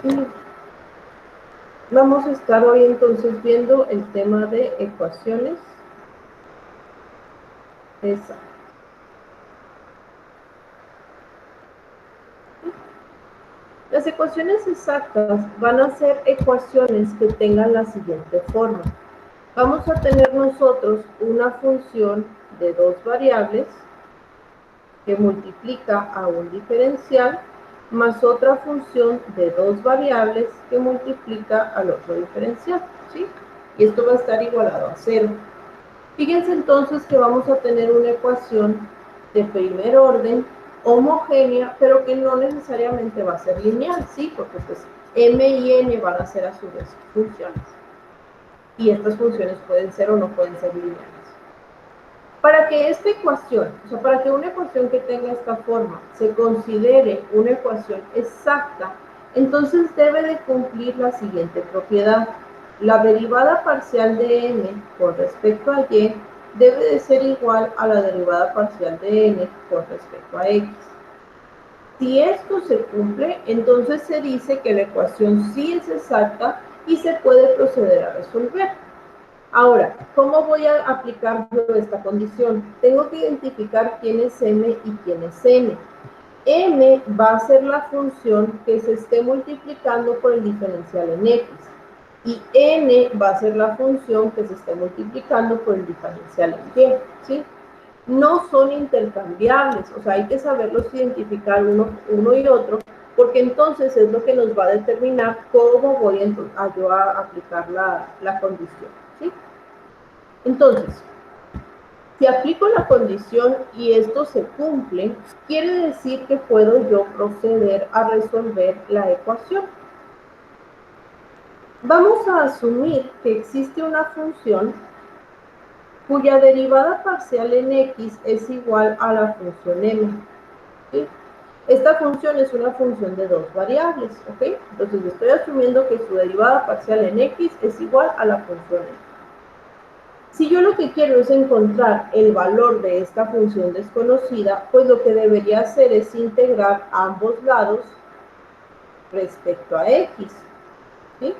Y vamos a estar hoy entonces viendo el tema de ecuaciones exactas. Las ecuaciones exactas van a ser ecuaciones que tengan la siguiente forma. Vamos a tener nosotros una función de dos variables que multiplica a un diferencial más otra función de dos variables que multiplica al otro diferencial, ¿sí? Y esto va a estar igualado a 0. Fíjense entonces que vamos a tener una ecuación de primer orden homogénea, pero que no necesariamente va a ser lineal, ¿sí? Porque pues m y n van a ser a su vez funciones. Y estas funciones pueden ser o no pueden ser lineales. Para que esta ecuación, o sea, para que una ecuación que tenga esta forma se considere una ecuación exacta, entonces debe de cumplir la siguiente propiedad. La derivada parcial de n con respecto a y debe de ser igual a la derivada parcial de n con respecto a x. Si esto se cumple, entonces se dice que la ecuación sí es exacta y se puede proceder a resolver. Ahora, ¿cómo voy a aplicar yo esta condición? Tengo que identificar quién es m y quién es n. M va a ser la función que se esté multiplicando por el diferencial en x. Y n va a ser la función que se esté multiplicando por el diferencial en y, ¿sí? No son intercambiables, o sea, hay que saberlos identificar uno y otro, porque entonces es lo que nos va a determinar cómo voy yo a aplicar la condición, ¿sí? Entonces, si aplico la condición y esto se cumple, quiere decir que puedo yo proceder a resolver la ecuación. Vamos a asumir que existe una función cuya derivada parcial en x es igual a la función m, ¿sí? Esta función es una función de dos variables, ¿ok? Entonces estoy asumiendo que su derivada parcial en x es igual a la función m. Si yo lo que quiero es encontrar el valor de esta función desconocida, pues lo que debería hacer es integrar ambos lados respecto a x, ¿sí?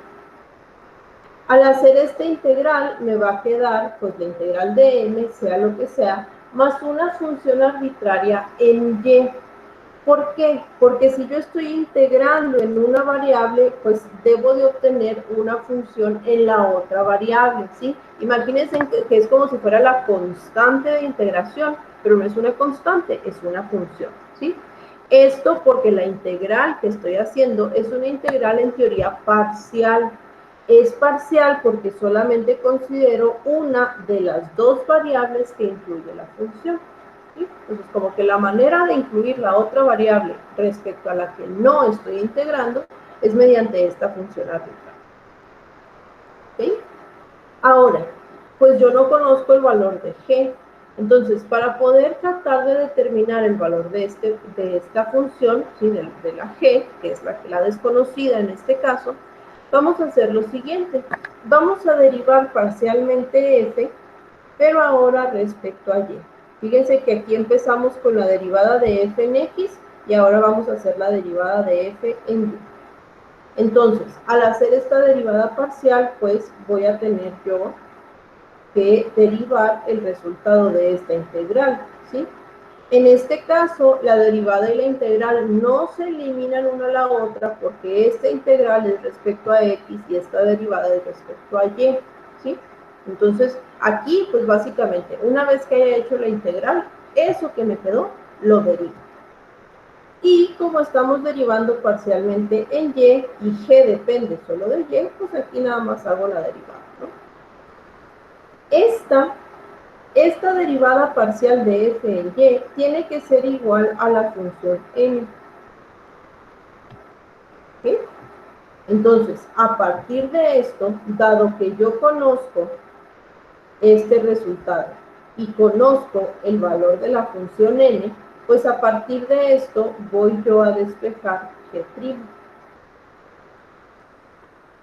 Al hacer esta integral me va a quedar, pues la integral de m, sea lo que sea, más una función arbitraria en y. ¿Por qué? Porque si yo estoy integrando en una variable, pues debo de obtener una función en la otra variable, ¿sí? Imagínense que es como si fuera la constante de integración, pero no es una constante, es una función, ¿sí? Esto porque la integral que estoy haciendo es una integral en teoría parcial. Es parcial porque solamente considero una de las dos variables que incluye la función. ¿Sí? Entonces, como que la manera de incluir la otra variable respecto a la que no estoy integrando es mediante esta función arbitraria. ¿Sí? Ahora, pues yo no conozco el valor de g. Entonces, para poder tratar de determinar el valor de esta función, ¿sí? de la g, que es la desconocida en este caso, vamos a hacer lo siguiente. Vamos a derivar parcialmente f, pero ahora respecto a y. Fíjense que aquí empezamos con la derivada de f en x y ahora vamos a hacer la derivada de f en y. Entonces, al hacer esta derivada parcial, pues voy a tener yo que derivar el resultado de esta integral, ¿sí? En este caso, la derivada y la integral no se eliminan una a la otra porque esta integral es respecto a x y esta derivada es respecto a y, ¿sí? Entonces, aquí, pues básicamente, una vez que haya hecho la integral, eso que me quedó, lo derivo. Y como estamos derivando parcialmente en y g depende solo de y, pues aquí nada más hago la derivada, ¿no? Esta derivada parcial de f en y tiene que ser igual a la función n. ¿Sí? Entonces, a partir de esto, dado que yo conozco este resultado y conozco el valor de la función n, pues a partir de esto voy yo a despejar g'.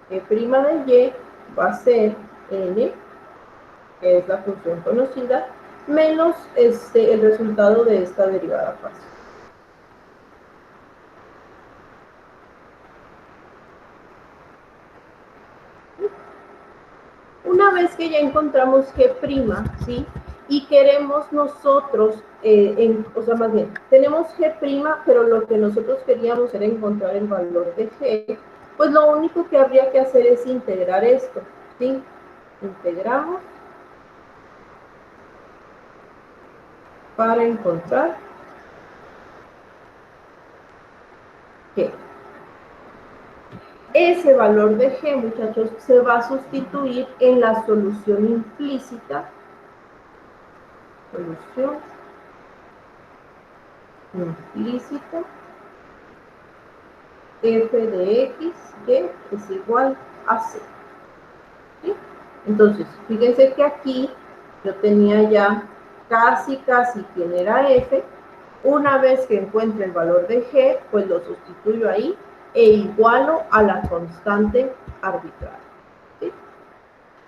G' de y va a ser n, que es la función conocida, menos el resultado de esta derivada parcial. Una vez que ya encontramos G', ¿sí? Y queremos nosotros, o sea, más bien, tenemos G', pero lo que nosotros queríamos era encontrar el valor de G, pues lo único que habría que hacer es integrar esto, ¿sí? Integramos para encontrar G. Ese valor de G, muchachos, se va a sustituir en la solución implícita. Solución implícita f de x, y es igual a c. ¿Sí? Entonces, fíjense que aquí yo tenía ya casi quién era f. Una vez que encuentre el valor de g, pues lo sustituyo ahí e igualo a la constante arbitraria. ¿Sí?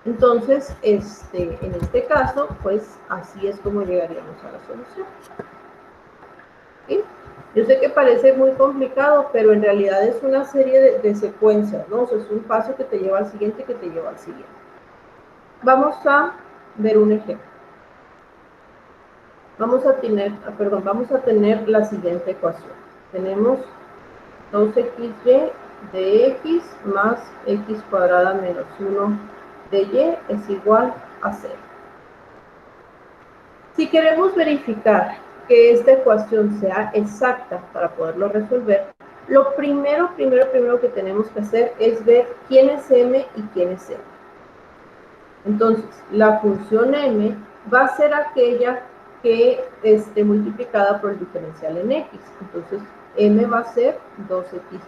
Entonces, en este caso, pues así es como llegaríamos a la solución. ¿Sí? Yo sé que parece muy complicado, pero en realidad es una serie de secuencias, ¿no? O sea, es un paso que te lleva al siguiente, que te lleva al siguiente. Vamos a ver un ejemplo. Vamos a tener la siguiente ecuación. Tenemos 2xy de x más x cuadrada menos 1 de y es igual a 0. Si queremos verificar que esta ecuación sea exacta para poderlo resolver, lo primero que tenemos que hacer es ver quién es m y quién es n. Entonces, la función m va a ser aquella que esté multiplicada por el diferencial en x. Entonces, m va a ser 2xy.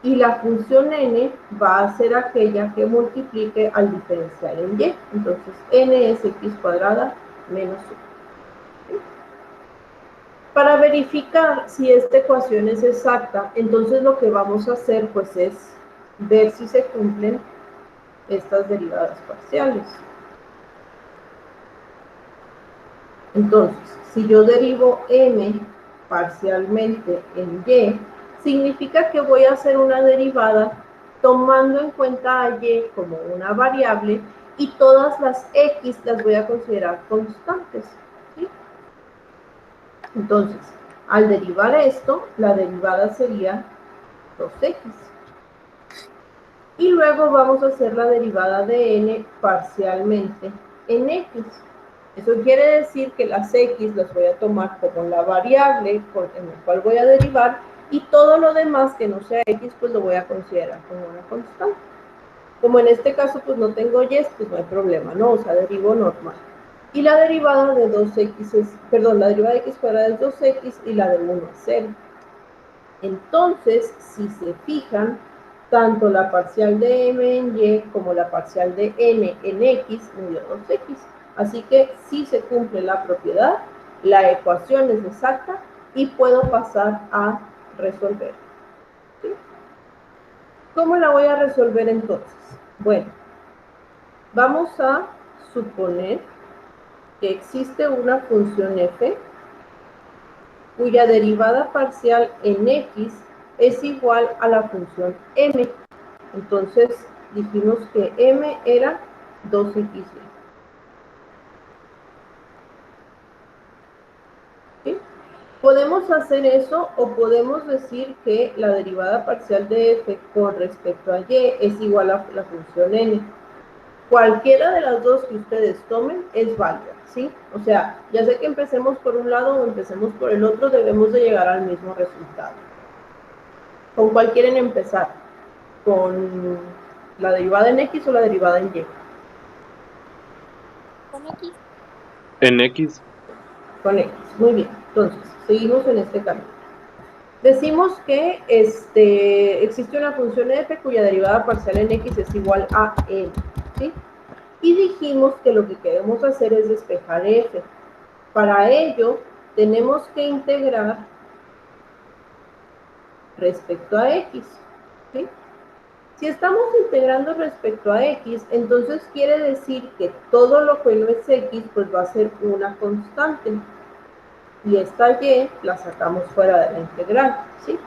Y la función n va a ser aquella que multiplique al diferencial en y. Entonces, n es x cuadrada menos 1. Para verificar si esta ecuación es exacta, entonces lo que vamos a hacer pues es ver si se cumplen estas derivadas parciales. Entonces, si yo derivo m parcialmente en y, significa que voy a hacer una derivada tomando en cuenta a y como una variable y todas las x las voy a considerar constantes. ¿Sí? Entonces, al derivar esto, la derivada sería 2x. Y luego vamos a hacer la derivada de n parcialmente en x. Eso quiere decir que las x las voy a tomar como la variable en la cual voy a derivar y todo lo demás que no sea x pues lo voy a considerar como una constante. Como en este caso pues no tengo y, pues no hay problema, ¿no? O sea, derivo normal. Y la derivada de 2x es, la derivada de x cuadrada es 2x y la de 1 es 0. Entonces, si se fijan, tanto la parcial de m en y como la parcial de n en x me dio 2x. Así que sí se cumple la propiedad, la ecuación es exacta y puedo pasar a resolver. ¿Sí? ¿Cómo la voy a resolver entonces? Bueno, vamos a suponer que existe una función f cuya derivada parcial en x es igual a la función m. Entonces dijimos que m era 2xy. ¿Sí? Podemos hacer eso o podemos decir que la derivada parcial de f con respecto a y es igual a la función n. Cualquiera de las dos que ustedes tomen es válida, ¿sí? O sea, ya sé que empecemos por un lado o empecemos por el otro, debemos de llegar al mismo resultado. ¿Con cuál quieren empezar? ¿Con la derivada en x o la derivada en y? Con x. En X. Con x, muy bien. Entonces, seguimos en este camino. Decimos que existe una función f cuya derivada parcial en x es igual a n, ¿sí? Y dijimos que lo que queremos hacer es despejar f. Para ello, tenemos que integrar respecto a x, ¿sí? Si estamos integrando respecto a x, entonces quiere decir que todo lo que no es x, pues va a ser una constante. Y esta y la sacamos fuera de la integral, ¿sí?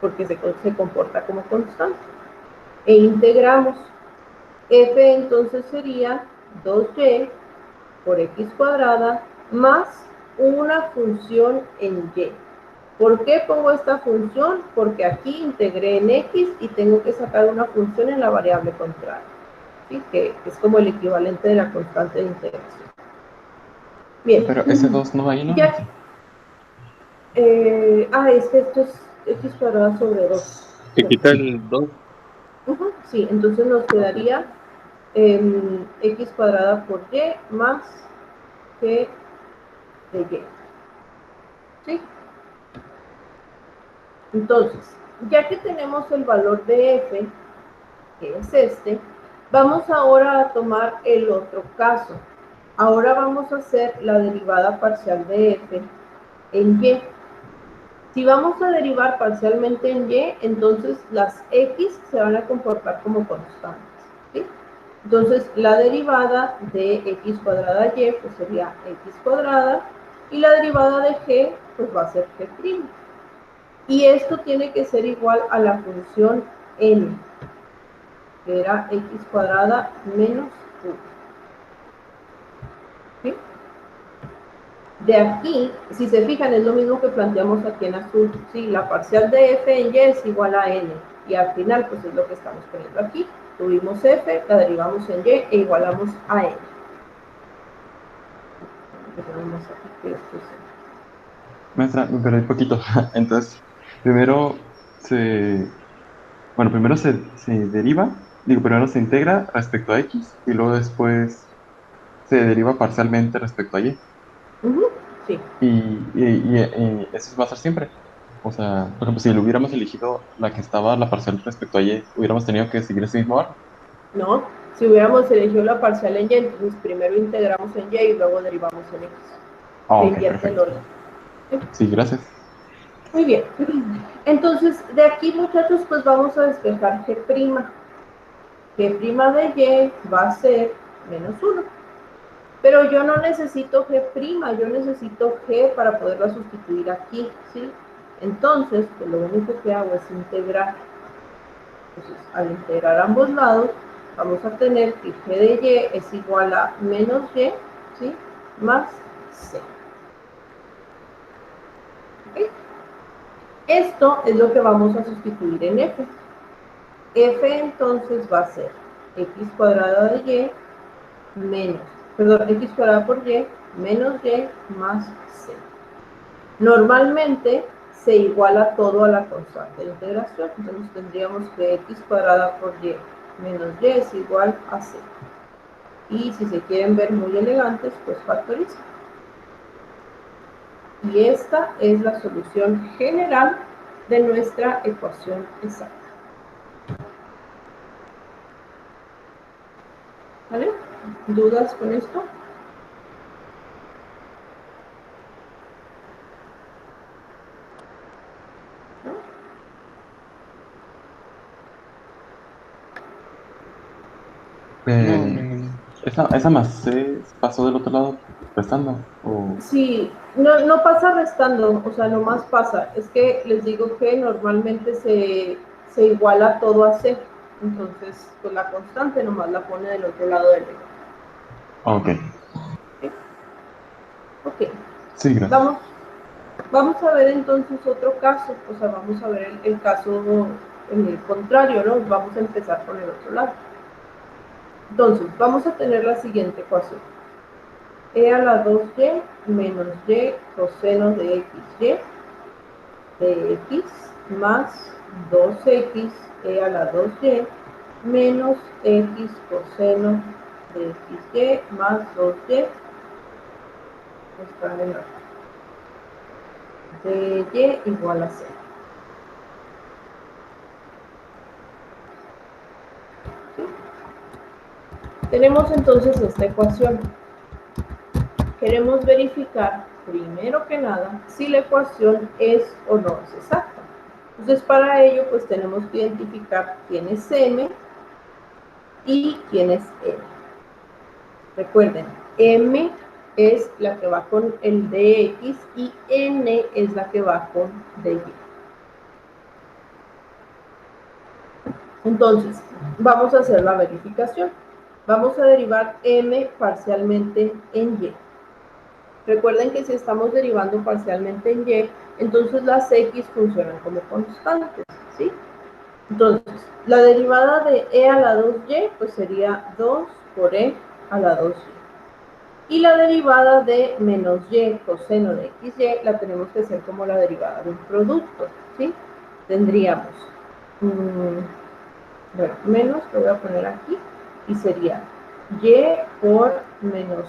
Porque se comporta como constante. E integramos. f entonces sería 2y por x cuadrada más una función en y. ¿Por qué pongo esta función? Porque aquí integré en x y tengo que sacar una función en la variable contraria, ¿sí? Que es como el equivalente de la constante de integración. Bien. Pero ese 2 no va ahí, ¿no? Ya, es que esto es x cuadrada sobre 2. Se quita el 2. Sí, entonces nos quedaría x cuadrada por y más g de y. ¿Sí? Entonces, ya que tenemos el valor de f, que es este, vamos ahora a tomar el otro caso. Ahora vamos a hacer la derivada parcial de f en y. Si vamos a derivar parcialmente en y, entonces las x se van a comportar como constantes, ¿sí? Entonces, la derivada de x cuadrada y pues sería x cuadrada, y la derivada de g pues va a ser g'. Y esto tiene que ser igual a la función n, que era x cuadrada menos 1. ¿Sí? De aquí, si se fijan, es lo mismo que planteamos aquí en azul. Sí, la parcial de f en y es igual a n. Y al final, pues es lo que estamos poniendo aquí. Tuvimos f, la derivamos en y e igualamos a n. Maestra, me perdí un poquito. Entonces, primero se deriva, primero se integra respecto a x y luego después se deriva parcialmente respecto a y. Sí. Y eso va a ser siempre. O sea, por ejemplo, si lo hubiéramos elegido la que estaba la parcial respecto a y, hubiéramos tenido que seguir ese mismo orden. No, si hubiéramos elegido la parcial en y, entonces primero integramos en y y luego derivamos en x. Se Ok, invierte el perfecto. orden. ¿Sí? Sí, gracias. Muy bien. Entonces, de aquí, muchachos, pues vamos a despejar g'. G' de y va a ser menos 1. Pero yo no necesito g', yo necesito g para poderla sustituir aquí, ¿sí? Entonces, pues lo único que hago es integrar. Entonces, al integrar ambos lados, vamos a tener que g de y es igual a menos y, ¿sí? Más c. ¿Okay? Esto es lo que vamos a sustituir en f. F entonces va a ser x cuadrada de y menos, x cuadrada por y menos y más c. Normalmente se iguala todo a la constante de integración, entonces tendríamos que x cuadrada por y menos y es igual a c. Y si se quieren ver muy elegantes, pues factorizan. Y esta es la solución general de nuestra ecuación exacta. ¿Vale? ¿Dudas con esto? Esa más C pasó del otro lado restando. Sí, no pasa restando, o sea, nomás pasa. Es que les digo que normalmente se iguala todo a C. Entonces, pues la constante nomás la pone del otro lado del eje. Ok. Ok. Sí, gracias. Vamos a ver entonces otro caso. O sea, vamos a ver el caso en el contrario, ¿no? Vamos a empezar por el otro lado. Entonces, vamos a tener la siguiente ecuación. E a la 2y menos y coseno de xy de x más 2x e a la 2y menos x coseno de xy más 2y está en de y igual a 0. ¿Sí? Tenemos entonces esta ecuación. Queremos verificar, primero que nada, si la ecuación es o no es exacta. Entonces, para ello, pues tenemos que identificar quién es m y quién es n. Recuerden, m es la que va con el dx y n es la que va con dy. Entonces, vamos a hacer la verificación. Vamos a derivar m parcialmente en y. Recuerden que si estamos derivando parcialmente en y, entonces las x funcionan como constantes, ¿sí? Entonces, la derivada de e a la 2y, pues sería 2 por e a la 2y. Y la derivada de menos y coseno de xy la tenemos que hacer como la derivada de un producto, ¿sí? Tendríamos, bueno, menos, lo voy a poner aquí, y sería y por menos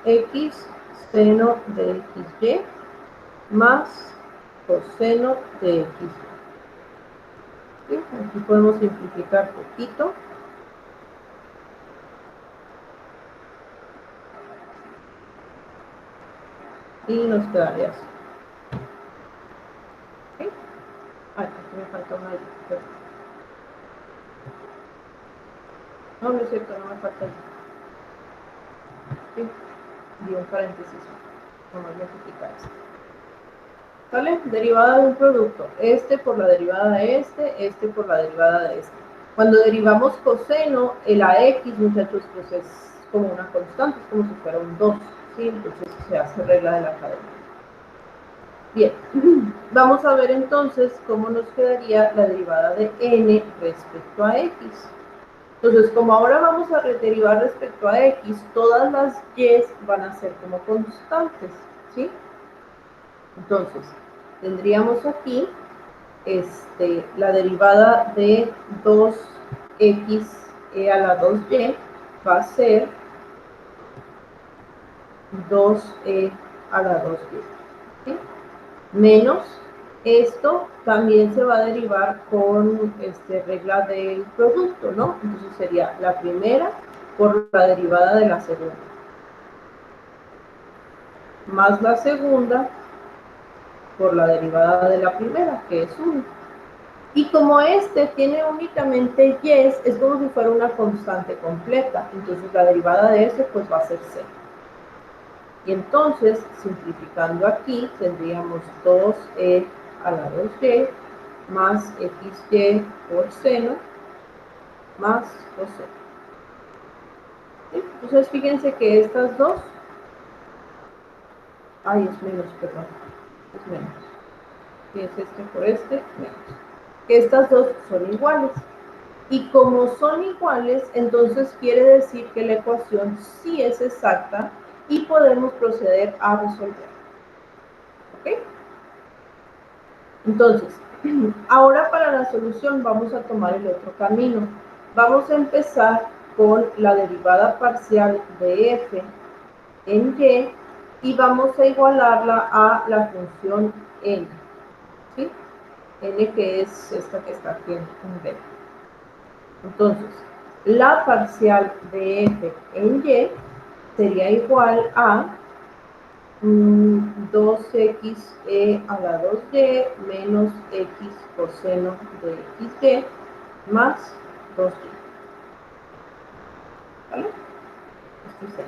x seno de xy más coseno de xy. ¿Sí? Aquí podemos simplificar poquito. Y nos quedaría así. ¿Okay? Aquí me falta una y. No, no es cierto, no me falta y. ¿Sí? Y un paréntesis. Vamos a multiplicar esto. ¿Vale? Derivada de un producto. Este por la derivada de este por la derivada de este. Cuando derivamos coseno, el ax, muchachos, pues es como una constante, es como si fuera un 2. ¿Sí? Entonces se hace regla de la cadena. Bien, vamos a ver entonces cómo nos quedaría la derivada de n respecto a x. Entonces, como ahora vamos a derivar respecto a x, todas las y van a ser como constantes, ¿sí? Entonces, tendríamos aquí la derivada de 2x a la 2y va a ser 2e a la 2y, ¿sí? Menos esto también se va a derivar con regla del producto, ¿no? Entonces sería la primera por la derivada de la segunda, más la segunda por la derivada de la primera, que es 1. Y como este tiene únicamente y, es como si fuera una constante completa, entonces la derivada de ese pues va a ser 0. Y entonces, simplificando aquí, tendríamos 2e a la 2y más xy por seno más coseno. ¿Sí? Entonces, fíjense que estas dos, es menos, perdón, es menos. Y es este por este, menos. Que estas dos son iguales. Y como son iguales, entonces quiere decir que la ecuación sí es exacta y podemos proceder a resolver. ¿Ok? Entonces, ahora para la solución vamos a tomar el otro camino. Vamos a empezar con la derivada parcial de f en y vamos a igualarla a la función n, ¿sí? N que es esta que está aquí en b. Entonces, la parcial de f en y sería igual a 2xe a la 2y menos x coseno de xy más 2y. ¿Vale? Esto es eso.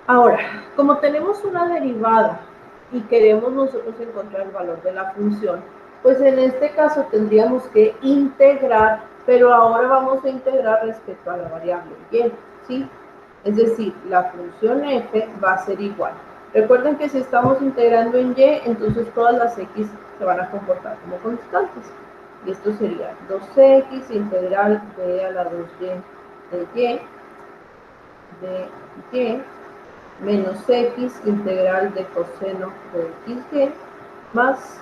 Ahora, como tenemos una derivada y queremos nosotros encontrar el valor de la función, pues en este caso tendríamos que integrar, pero ahora vamos a integrar respecto a la variable y, ¿sí? Es decir, la función f va a ser igual. Recuerden que si estamos integrando en y, entonces todas las x se van a comportar como constantes. Y esto sería 2x integral de a la 2y de y menos x integral de coseno de xy más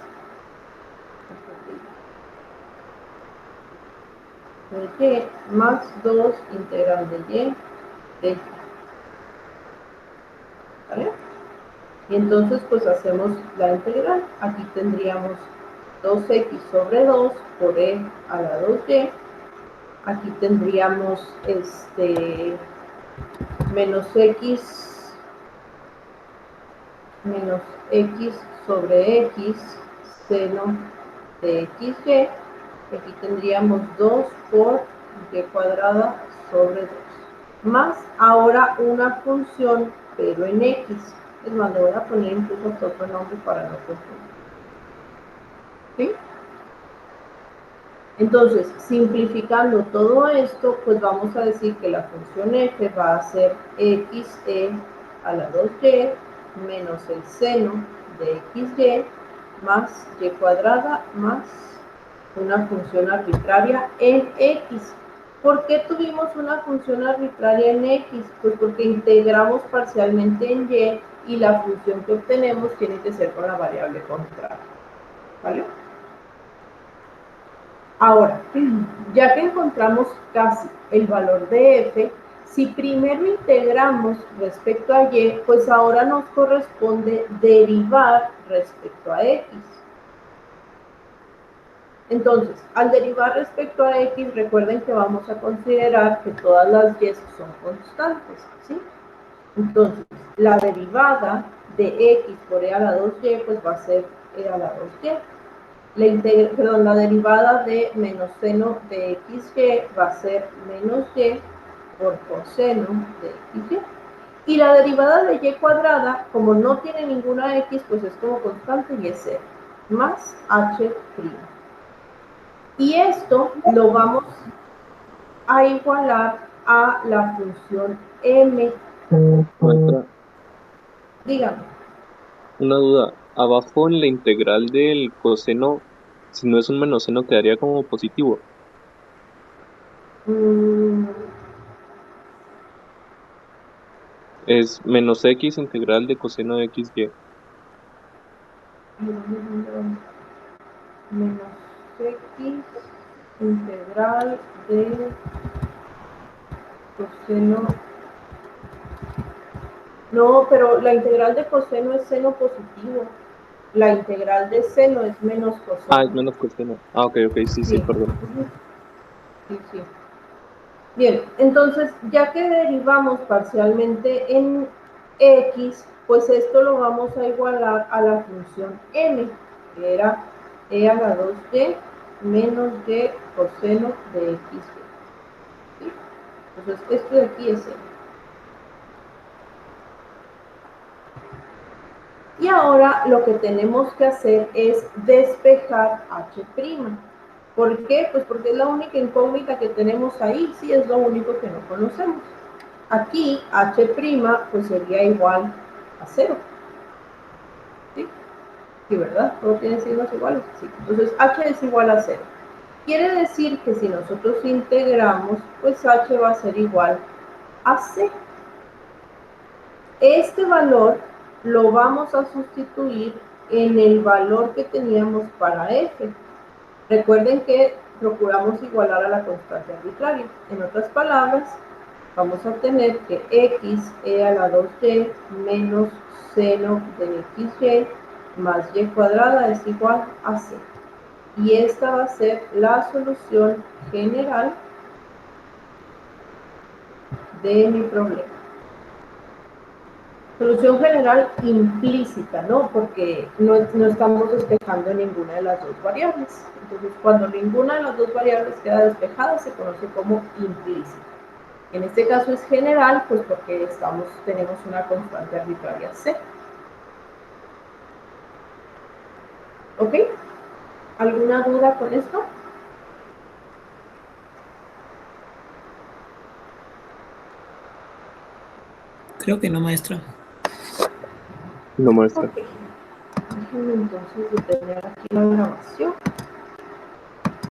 de y más 2 integral de y de y. ¿Vale? Y entonces pues hacemos la integral. Aquí tendríamos 2x sobre 2 por e a la 2y. Aquí tendríamos menos x sobre x seno de xy. Aquí tendríamos 2 por y cuadrada sobre 2. Más ahora una función, pero en x. Es más, le voy a poner incluso otro nombre para no confundir. ¿Sí? Entonces, simplificando todo esto, pues vamos a decir que la función f va a ser xe a la 2y menos el seno de xy más y cuadrada más una función arbitraria en x. ¿Por qué tuvimos una función arbitraria en x? Pues porque integramos parcialmente en y y la función que obtenemos tiene que ser con la variable contraria. ¿Vale? Ahora, ya que encontramos casi el valor de f, si primero integramos respecto a y, pues ahora nos corresponde derivar respecto a x. Entonces, al derivar respecto a x, recuerden que vamos a considerar que todas las y son constantes, ¿sí? Entonces, la derivada de x por e a la 2y, pues va a ser e a la 2y. La derivada de menos seno de xy va a ser menos y por coseno de xy. Y la derivada de y cuadrada, como no tiene ninguna x, pues es como constante y es 0, más h'. Y esto lo vamos a igualar a la función m. Maestra, Dígame. una duda. Abajo en la integral del coseno, si no es un menos seno, quedaría como positivo. Mm, Es menos x integral de coseno de xy. menos x integral de coseno. No, pero la integral de coseno es seno positivo. La integral de seno es menos Ah, es coseno. menos coseno. Ah, ok, sí, Sí. perdón. Sí, sí. Bien, entonces, ya que derivamos parcialmente en x, pues esto lo vamos a igualar a la función m, que era e a la 2y menos y coseno de xy. ¿Sí? Entonces, esto de aquí es m. Y ahora lo que tenemos que hacer es despejar h'. ¿Por qué? Pues porque es la única incógnita que tenemos ahí, sí, es lo único que no conocemos. Aquí h' pues sería igual a 0. ¿Sí? Sí, ¿verdad? Todo tiene signos iguales. Sí. Entonces h es igual a 0. Quiere decir que si nosotros integramos, pues h va a ser igual a c. Este valor lo vamos a sustituir en el valor que teníamos para f. Recuerden que procuramos igualar a la constante arbitraria. En otras palabras, vamos a tener que x e a la 2y menos seno de xy más y cuadrada es igual a c. Y esta va a ser la solución general de mi problema. Solución general implícita, ¿no? Porque no estamos despejando ninguna de las dos variables. Entonces, cuando ninguna de las dos variables queda despejada, se conoce como implícita. En este caso es general, pues porque tenemos una constante arbitraria c. ¿Ok? ¿Alguna duda con esto? Creo que no, maestra. No, maestra. Ok. Déjenme entonces detener aquí la grabación.